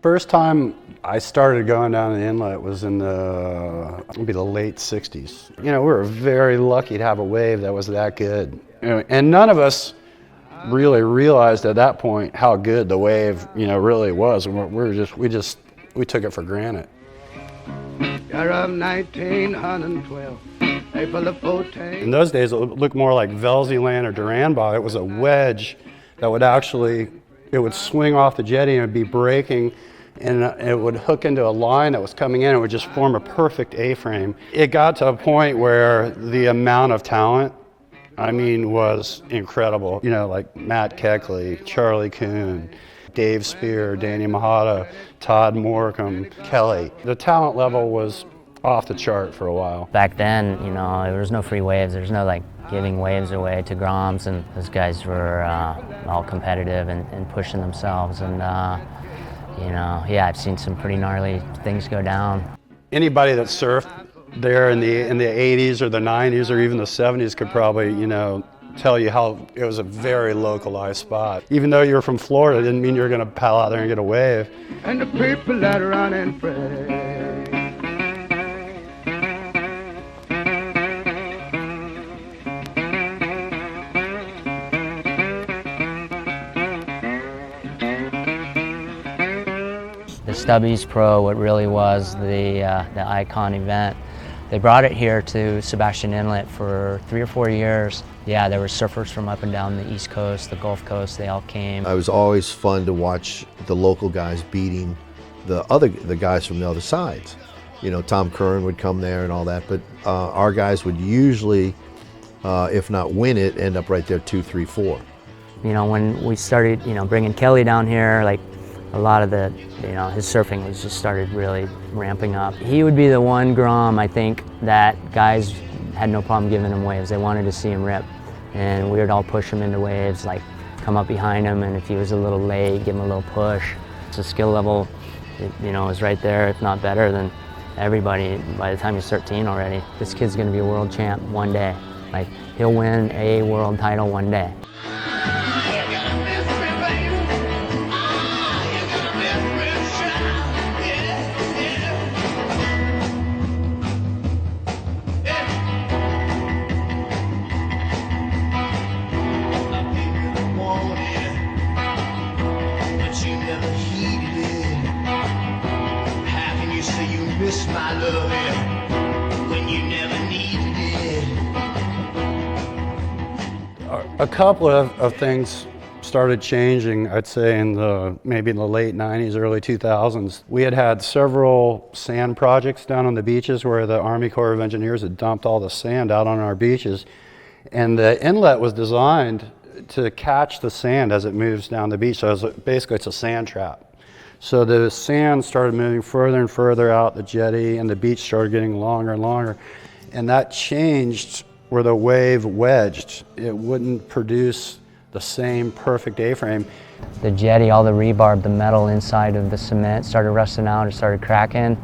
First time I started going down the inlet was in it'd be the late 60s. You know, we were very lucky to have a wave that was that good. You know, and none of us really realized at that point how good the wave, you know, really was. We took it for granted. Year of 1912, April the 14th. In those days, it looked more like Velzeland or Duranbah. It was a wedge that would it would swing off the jetty and it would be breaking, and it would hook into a line that was coming in. It would just form a perfect A-frame. It got to a point where the amount of talent, I mean, was incredible. You know, like Matt Keckley, Charlie Kuhn, Dave Spear, Danny Mahata, Todd Morcom, Kelly. The talent level was off the chart for a while. Back then, you know, there was no free waves. There was no like giving waves away to Groms, and those guys were all competitive and pushing themselves. And you know, yeah, I've seen some pretty gnarly things go down. Anybody that surfed there in the 80s or the 90s or even the 70s could probably, you know, tell you how it was a very localized spot. Even though you were from Florida, it didn't mean you were going to paddle out there and get a wave. And the people that run and pray. The Stubbies Pro, what really was the icon event. They brought it here to Sebastian Inlet for 3 or 4 years. Yeah, there were surfers from up and down the East Coast, the Gulf Coast, they all came. It was always fun to watch the local guys beating the guys from the other sides. You know, Tom Curran would come there and all that, but our guys would usually, if not win it, end up right there 2, 3, 4. You know, when we started, you know, bringing Kelly down here, like a lot of the, you know, his surfing was just started really ramping up. He would be the one Grom, I think, that guys had no problem giving him waves. They wanted to see him rip. And we would all push him into waves, like come up behind him, and if he was a little late, give him a little push. The skill level, you know, is right there, if not better than everybody by the time he's 13 already. This kid's gonna be a world champ one day. Like, he'll win a world title one day. My love, when you never needed it. A couple of things started changing, I'd say, in maybe in the late 90s, early 2000s. We had several sand projects down on the beaches where the Army Corps of Engineers had dumped all the sand out on our beaches. And the inlet was designed to catch the sand as it moves down the beach. So basically it's a sand trap. So the sand started moving further and further out the jetty, and the beach started getting longer and longer. And that changed where the wave wedged. It wouldn't produce the same perfect A-frame. The jetty, all the rebar, the metal inside of the cement started rusting out, it started cracking,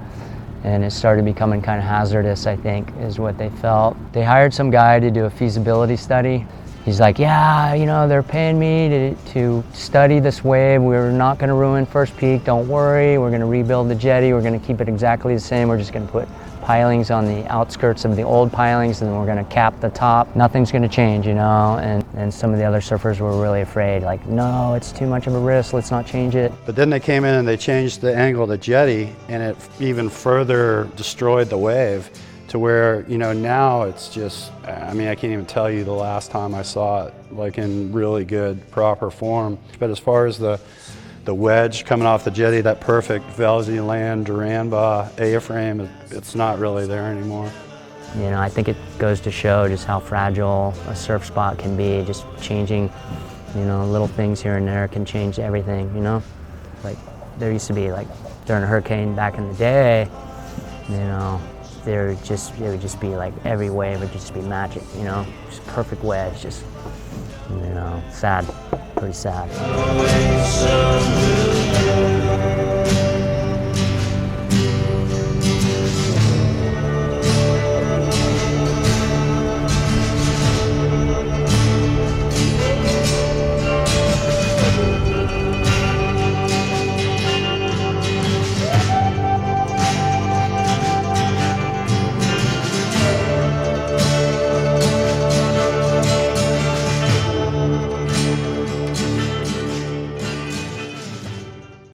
and it started becoming kind of hazardous, I think, is what they felt. They hired some guy to do a feasibility study. He's like, yeah, you know, they're paying me to study this wave. We're not going to ruin First Peak, don't worry. We're going to rebuild the jetty. We're going to keep it exactly the same. We're just going to put pilings on the outskirts of the old pilings, and then we're going to cap the top. Nothing's going to change, you know, and some of the other surfers were really afraid, like, no, it's too much of a risk, let's not change it. But then they came in and they changed the angle of the jetty, and it even further destroyed the wave. To where, you know, now it's just, I mean, I can't even tell you the last time I saw it, like in really good, proper form. But as far as the wedge coming off the jetty, that perfect Velzeland, Duranbah A-frame, it's not really there anymore. You know, I think it goes to show just how fragile a surf spot can be. Just changing, you know, little things here and there can change everything, you know? Like, there used to be, like, during a hurricane back in the day, you know, it would just be like every wave would just be magic, you know, just perfect wedge, just, you know, sad, pretty sad.